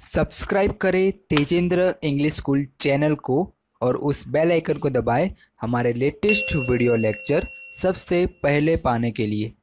Subscribe करें Tejendra English school channel को और उस बेल आइकन को दबाएं हमारे लेटेस्ट वीडियो लेक्चर सबसे पहले पाने के लिए।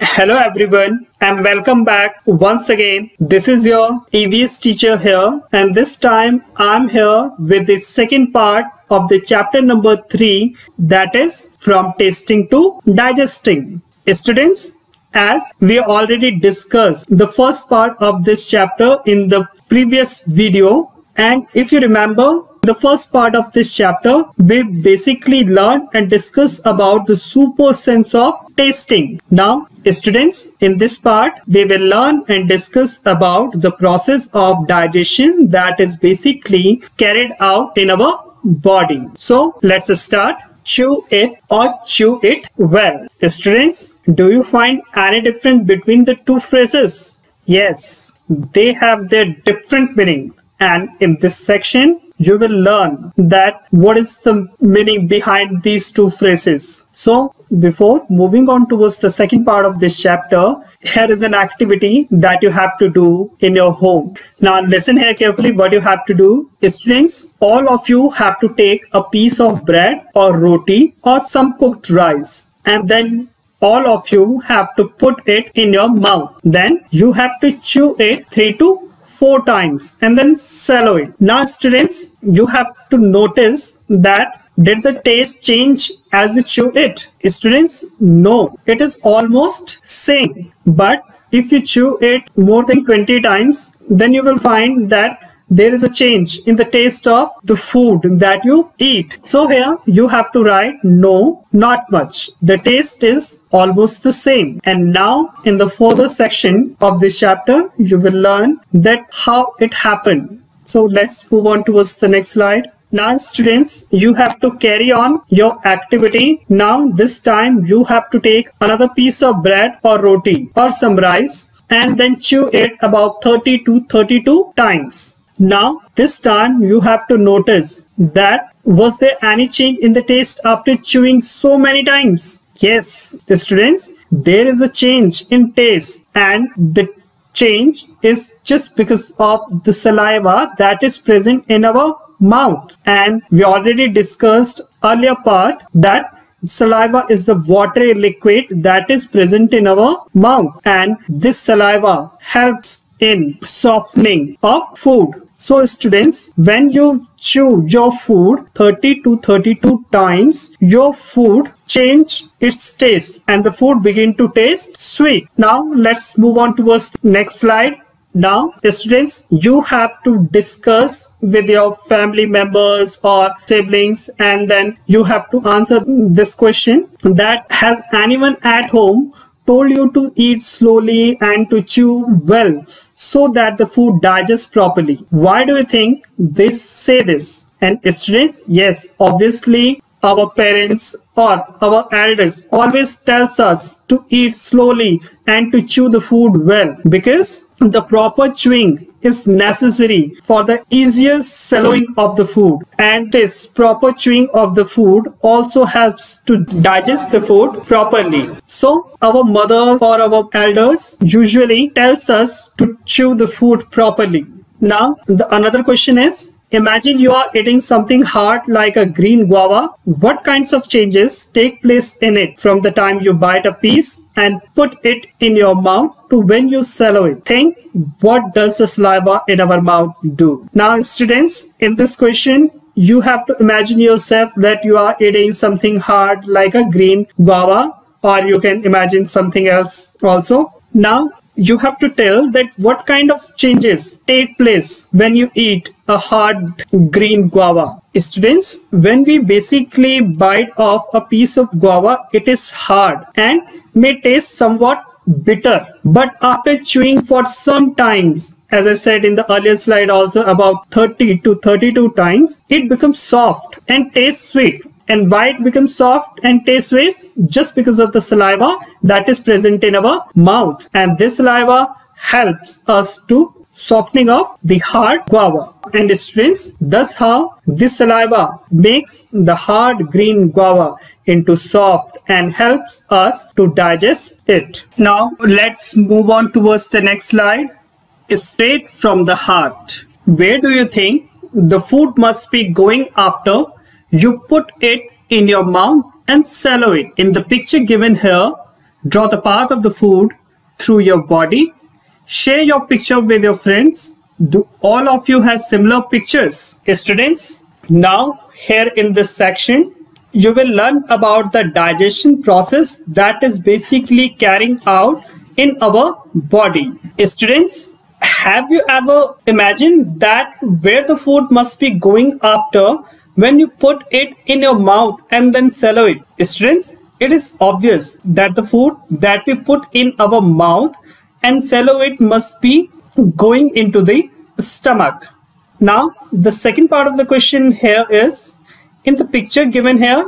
Hello everyone and welcome back once again. This is your EVS teacher here, and this time I'm here with the second part of the chapter number 3, that is from tasting to digesting. Students, as we already discussed the first part of this chapter in the previous video, and if you remember the first part of this chapter, we basically learned and discussed about the super sense of tasting. Now students, in this part we will learn and discuss about the process of digestion that is basically carried out in our body. So let's start. Chew it or chew it well. Students, do you find any difference between the two phrases? Yes, they have their different meaning, and in this section you will learn that what is the meaning behind these two phrases. So before moving on towards the second part of this chapter, here is an activity that you have to do in your home. Now listen here carefully what you have to do. Students, all of you have to take a piece of bread or roti or some cooked rice, and then all of you have to put it in your mouth. Then you have to chew it 3 to 4 times and then swallow it. Now students, you have to notice that did the taste change as you chew it? Students, no, it is almost same. But if you chew it more than 20 times, then you will find that there is a change in the taste of the food that you eat. So here you have to write no, not much. The taste is almost the same. And now in the further section of this chapter, you will learn that how it happened. So let's move on towards the next slide. Now students, you have to carry on your activity. Now this time you have to take another piece of bread or roti or some rice and then chew it about 30 to 32 times. Now this time you have to notice that was there any change in the taste after chewing so many times? Yes, students, there is a change in taste, and the change is just because of the saliva that is present in our mouth. And we already discussed earlier part that saliva is the watery liquid that is present in our mouth, and this saliva helps in softening of food. So students, when you chew your food 30 to 32 times, your food change its taste and the food begin to taste sweet. Now let's move on towards the next slide. Now students, you have to discuss with your family members or siblings, and then you have to answer this question, that has anyone at home told you to eat slowly and to chew well so that the food digests properly? Why do you think they say this? And students, yes, obviously our parents or our elders always tells us to eat slowly and to chew the food well, because the proper chewing is necessary for the easier swallowing of the food, and this proper chewing of the food also helps to digest the food properly. So our mothers or our elders usually tells us to chew the food properly. Now another question is, imagine you are eating something hard like a green guava. What kinds of changes take place in it from the time you bite a piece and put it in your mouth to when you swallow it? Think, what does the saliva in our mouth do? Now students, in this question you have to imagine yourself that you are eating something hard like a green guava, or you can imagine something else also. Now you have to tell that what kind of changes take place when you eat a hard green guava. Students, when we basically bite off a piece of guava, it is hard and may taste somewhat bitter, but after chewing for some times, as I said in the earlier slide also, about 30 to 32 times, it becomes soft and tastes sweet. And why it becomes soft and tastes sweet? Just because of the saliva that is present in our mouth, and this saliva helps us to softening of the hard guava. And students, thus how this saliva makes the hard green guava into soft and helps us to digest it. Now let's move on towards the next slide. straight from the heart. Where do you think the food must be going after you put it in your mouth and swallow it? In the picture given here, draw the path of the food through your body. Share your picture with your friends. Do all of you have similar pictures? Students, now here in this section, you will learn about the digestion process that is basically carrying out in our body. Students, have you ever imagined that where the food must be going after when you put it in your mouth and then swallow it? Students, it is obvious that the food that we put in our mouth and swallow it must be going into the stomach. Now, the second part of the question here is, in the picture given here,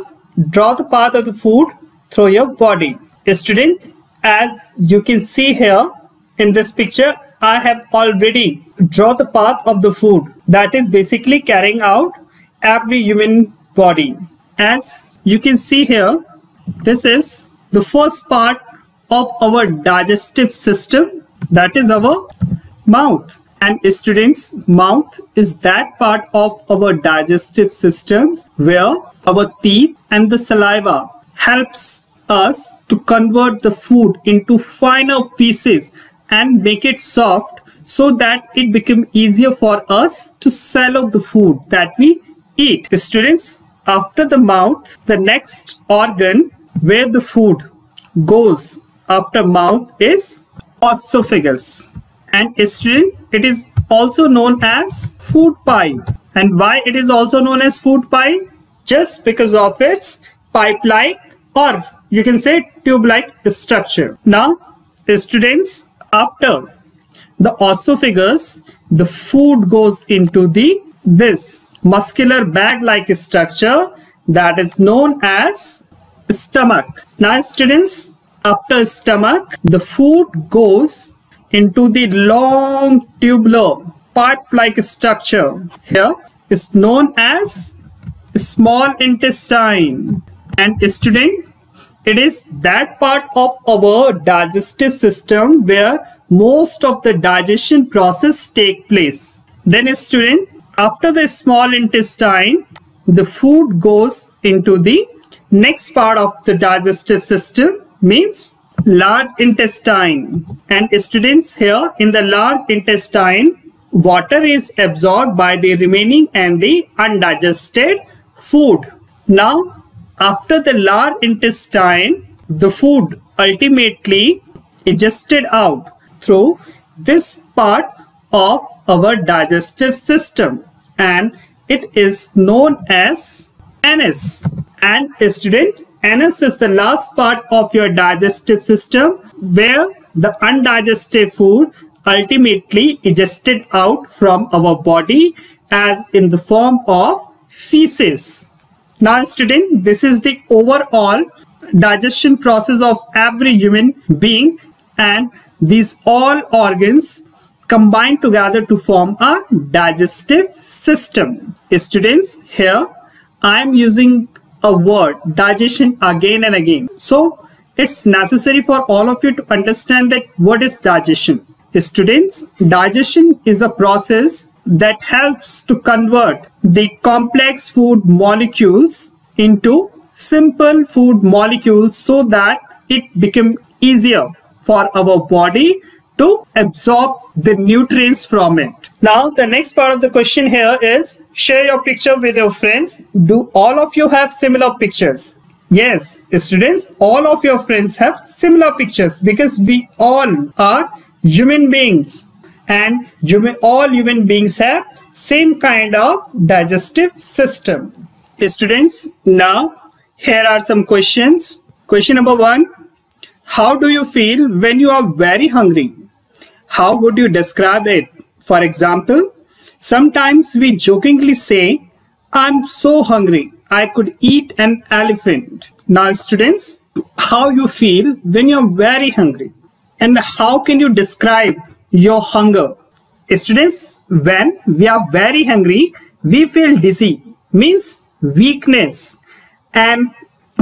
draw the path of the food through your body. Students, as you can see here in this picture, I have already drawn the path of the food that is basically carrying out every human body. As you can see here, this is the first part of our digestive system, that is our mouth. And students, mouth is that part of our digestive systems where our teeth and the saliva helps us to convert the food into finer pieces and make it soft so that it becomes easier for us to swallow the food that we eat. Students, after the mouth, the next organ where the food goes after mouth is esophagus. And student, it is also known as food pipe. And why it is also known as food pipe? Just because of its pipe-like, or you can say tube-like structure. Now, students, after the esophagus, the food goes into this muscular bag-like structure that is known as stomach. Now, students, after stomach, the food goes into the long tubular pipe-like structure. Here is known as small intestine. And student, it is that part of our digestive system where most of the digestion process take place. Then student, after the small intestine, the food goes into the next part of the digestive system, means large intestine. And students, here in the large intestine, water is absorbed by the remaining and the undigested food. Now, after the large intestine, the food ultimately digested out through this part of our digestive system, and it is known as anus. And student, anus is the last part of your digestive system where the undigested food ultimately digested out from our body as in the form of feces. Now student, this is the overall digestion process of every human being, and these all organs combine together to form a digestive system. Students, here I am using a word digestion again and again. So it's necessary for all of you to understand that what is digestion. Students, digestion is a process that helps to convert the complex food molecules into simple food molecules so that it becomes easier for our body to absorb the nutrients from it. Now, the next part of the question here is, share your picture with your friends. Do all of you have similar pictures? Yes, students, all of your friends have similar pictures because we all are human beings, and all human beings have same kind of digestive system. Students, now here are some questions. Question number 1. How do you feel when you are very hungry? How would you describe it? For example, sometimes we jokingly say, I'm so hungry, I could eat an elephant. Now students, how you feel when you're very hungry? And how can you describe your hunger? Students, when we are very hungry, we feel dizzy, means weakness, and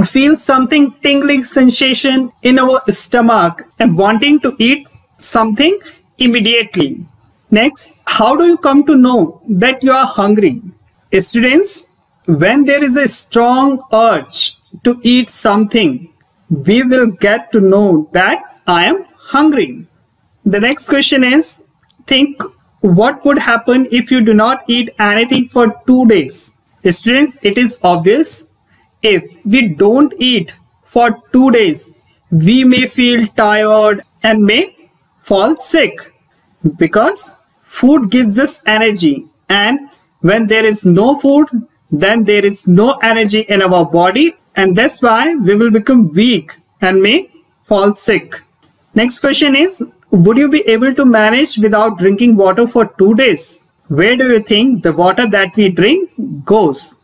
feel something tingling sensation in our stomach and wanting to eat something immediately. Next, how do you come to know that you are hungry? Students, when there is a strong urge to eat something, we will get to know that I am hungry. The next question is, think what would happen if you do not eat anything for 2 days? Students, it is obvious. If we don't eat for 2 days, we may feel tired and may fall sick, because food gives us energy, and when there is no food, then there is no energy in our body, and that's why we will become weak and may fall sick. Next question is, would you be able to manage without drinking water for 2 days? Where do you think the water that we drink goes?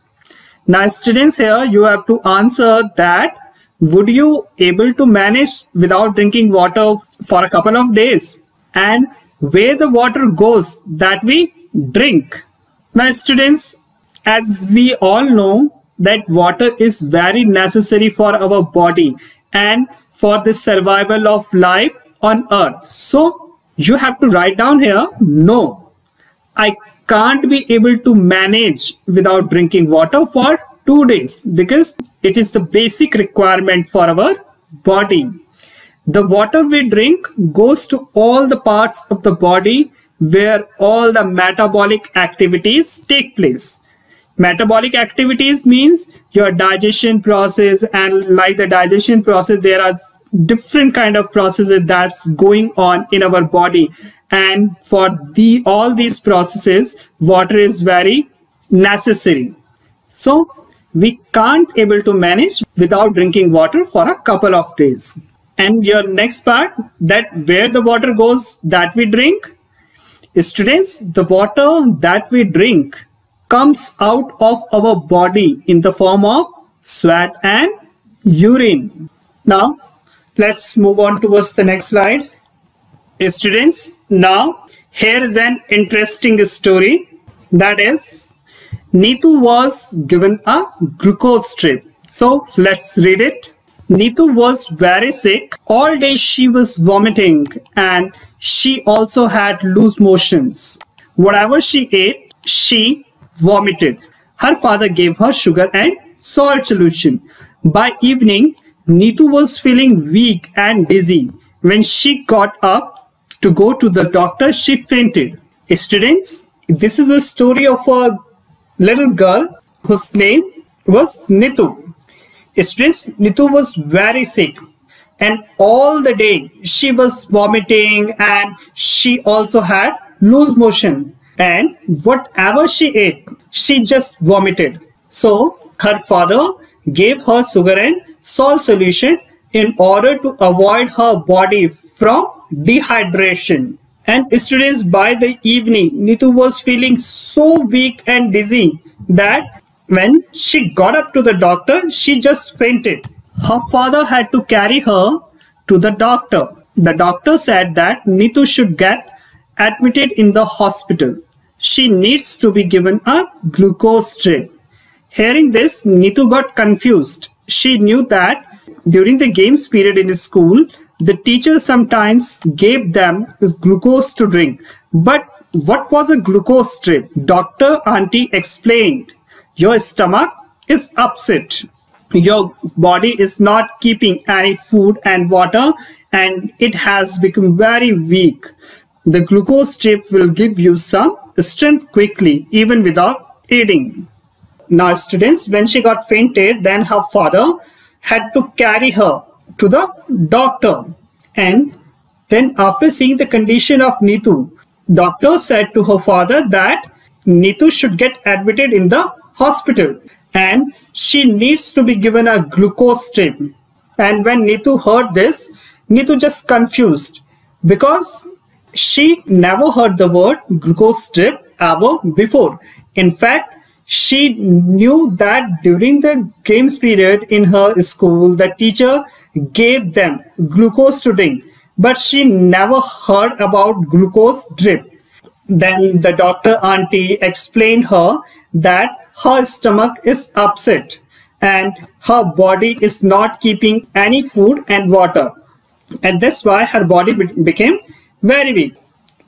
Now students, here you have to answer that would you able to manage without drinking water for a couple of days, and where the water goes that we drink. Now students, as we all know that water is very necessary for our body and for the survival of life on earth. So you have to write down here, no, I can't be able to manage without drinking water for 2 days, because it is the basic requirement for our body. The water we drink goes to all the parts of the body where all the metabolic activities take place. Metabolic activities means your digestion process, and like the digestion process, there are different kind of processes that's going on in our body, and for all these processes water is very necessary. So we can't able to manage without drinking water for a couple of days. And your next part, that where the water goes that we drink. Students, the water that we drink comes out of our body in the form of sweat and urine. Now let's move on towards the next slide. Students, now here is an interesting story, that is Neetu was given a glucose drip. So let's read it. Neetu was very sick. All day she was vomiting, and she also had loose motions. Whatever she ate, she vomited. Her father gave her sugar and salt solution. By evening, Neetu was feeling weak and dizzy. When she got up to go to the doctor, she fainted. Students, this is the story of a little girl whose name was Neetu. Students, Neetu was very sick, and all the day she was vomiting, and she also had loose motion, and whatever she ate, she just vomited. So her father gave her sugar and salt solution in order to avoid her body from dehydration. And students, by the evening, Neetu was feeling so weak and dizzy that when she got up to the doctor, she just fainted. Her father had to carry her to the doctor. The doctor said that Neetu should get admitted in the hospital. She needs to be given a glucose drip. Hearing this, Neetu got confused. She knew that during the games period in school, the teacher sometimes gave them this glucose to drink. But what was a glucose drip? Dr. Auntie explained, your stomach is upset. Your body is not keeping any food and water, and it has become very weak. The glucose drip will give you some strength quickly, even without eating. Now students, when she got fainted, then her father had to carry her to the doctor. And then after seeing the condition of Neetu, doctor said to her father that Neetu should get admitted in the hospital and she needs to be given a glucose drip. And when Neetu heard this, Neetu just confused, because she never heard the word glucose drip ever before. In fact, she knew that during the games period in her school, the teacher gave them glucose to drink, but she never heard about glucose drip. Then the doctor auntie explained her that her stomach is upset and her body is not keeping any food and water, and that's why her body became very weak.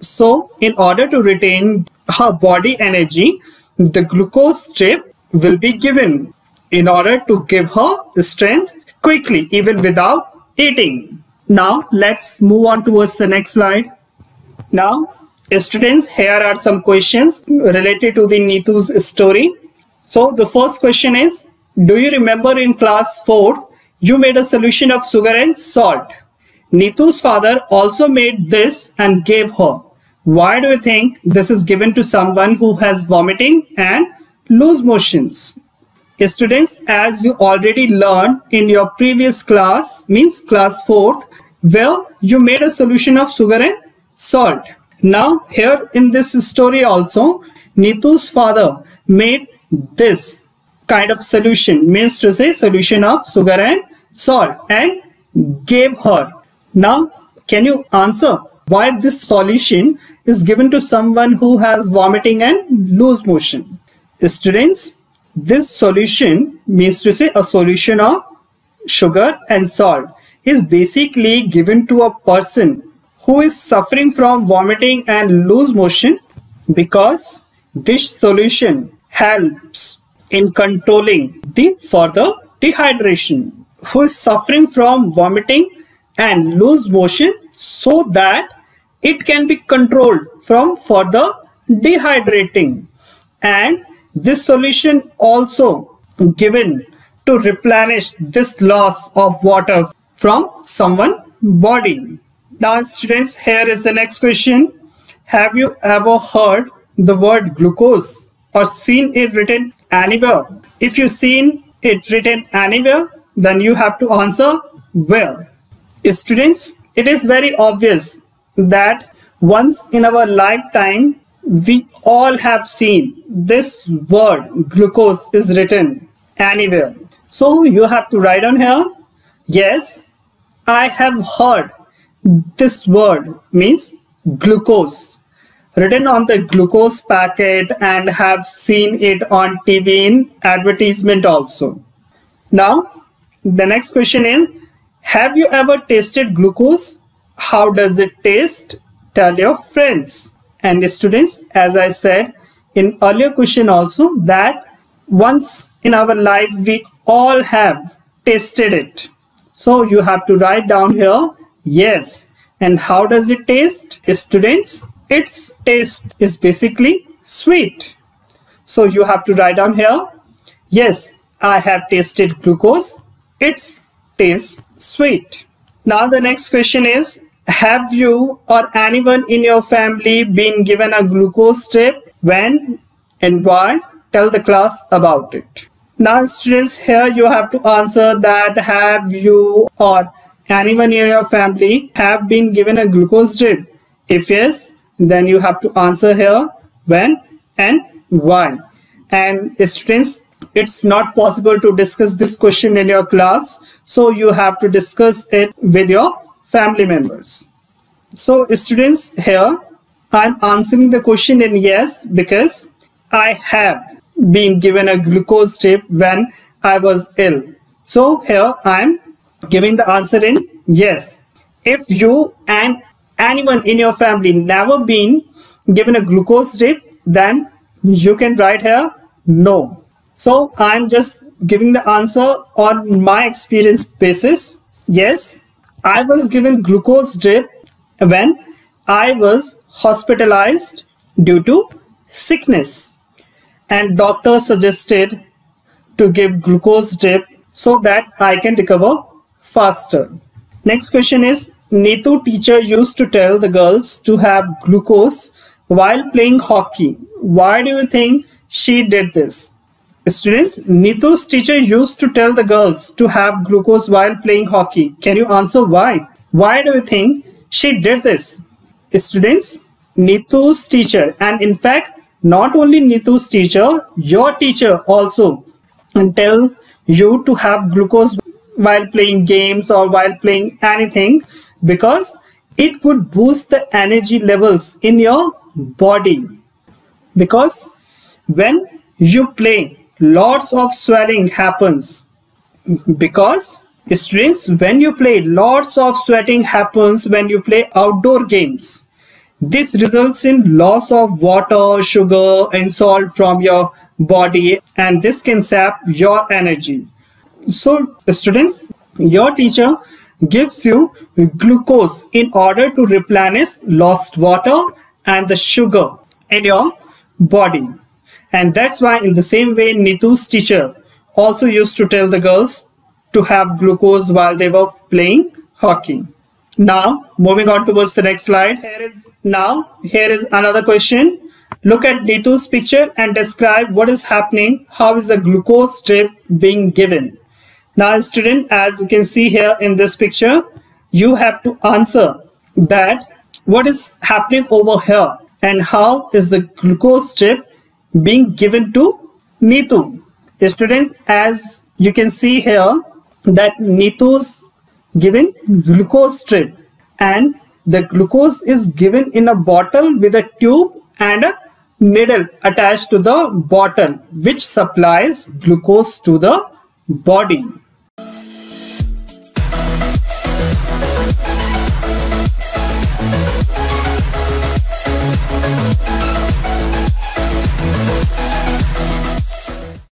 So in order to retain her body energy, the glucose drip will be given in order to give her strength quickly, even without eating. Now let's move on towards the next slide. Now students, here are some questions related to the Neetu's story. So the first question is, do you remember in class 4 you made a solution of sugar and salt? Neetu's father also made this and gave her. Why do you think this is given to someone who has vomiting and loose motions? Students, as you already learned in your previous class, means class 4th, where you made a solution of sugar and salt. Now here in this story also, Neetu's father made this kind of solution, means to say solution of sugar and salt, and gave her. Now can you answer why this solution is given to someone who has vomiting and loose motion? Students, this solution, means to say a solution of sugar and salt, is basically given to a person who is suffering from vomiting and loose motion, because this solution helps in controlling the further dehydration. Who is suffering from vomiting and loose motion, so that it can be controlled from further dehydrating. And this solution also given to replenish this loss of water from someone's body. Now students, here is the next question. Have you ever heard the word glucose or seen it written anywhere? If you've seen it written anywhere, then you have to answer where. Students, it is very obvious that once in our lifetime we all have seen this word glucose is written anywhere. So you have to write on here, yes, I have heard this word, means glucose, written on the glucose packet, and have seen it on TV in advertisement also. Now the next question is, have you ever tasted glucose? How does it taste? Tell your friends. And students, as I said in earlier question also, that once in our life we all have tasted it. So you have to write down here, yes. And how does it taste? Students, its taste is basically sweet. So you have to write down here, yes, I have tasted glucose. Its taste sweet. Now the next question is, have you or anyone in your family been given a glucose drip? When and why? Tell the class about it. Now students, here you have to answer that have you or anyone in your family have been given a glucose drip? If yes, then you have to answer here when and why. And students, it's not possible to discuss this question in your class, so you have to discuss it with your family members. So students, here I'm answering the question in yes, because I have been given a glucose drip when I was ill. So here I'm giving the answer in yes. If you and anyone in your family never been given a glucose drip, then you can write here no. So I'm just giving the answer on my experience basis. Yes, I was given glucose drip when I was hospitalized due to sickness, and doctor suggested to give glucose drip so that I can recover faster. Next question is, Neetu teacher used to tell the girls to have glucose while playing hockey. Why do you think she did this? Students, Neetu's teacher used to tell the girls to have glucose while playing hockey. Can you answer why? Why do you think she did this? Students, Neetu's teacher, and in fact not only Neetu's teacher, your teacher also tell you to have glucose while playing games or while playing anything, because it would boost the energy levels in your body. Because when you play, lots of swelling happens. Because students, when you play, lots of sweating happens when you play outdoor games. This results in loss of water, sugar and salt from your body, and this can sap your energy. So students, your teacher gives you glucose in order to replenish lost water and the sugar in your body. And that's why in the same way Nitu's teacher also used to tell the girls to have glucose while they were playing hockey. Now moving on towards the next slide. Here is another question. Look at Nitu's picture and describe what is happening. How is the glucose drip being given? Now student, as you can see here in this picture, you have to answer that what is happening over here and how is the glucose drip being given to Nitu. Students, as you can see here that Nitu's given glucose drip, and the glucose is given in a bottle with a tube and a needle attached to the bottle which supplies glucose to the body.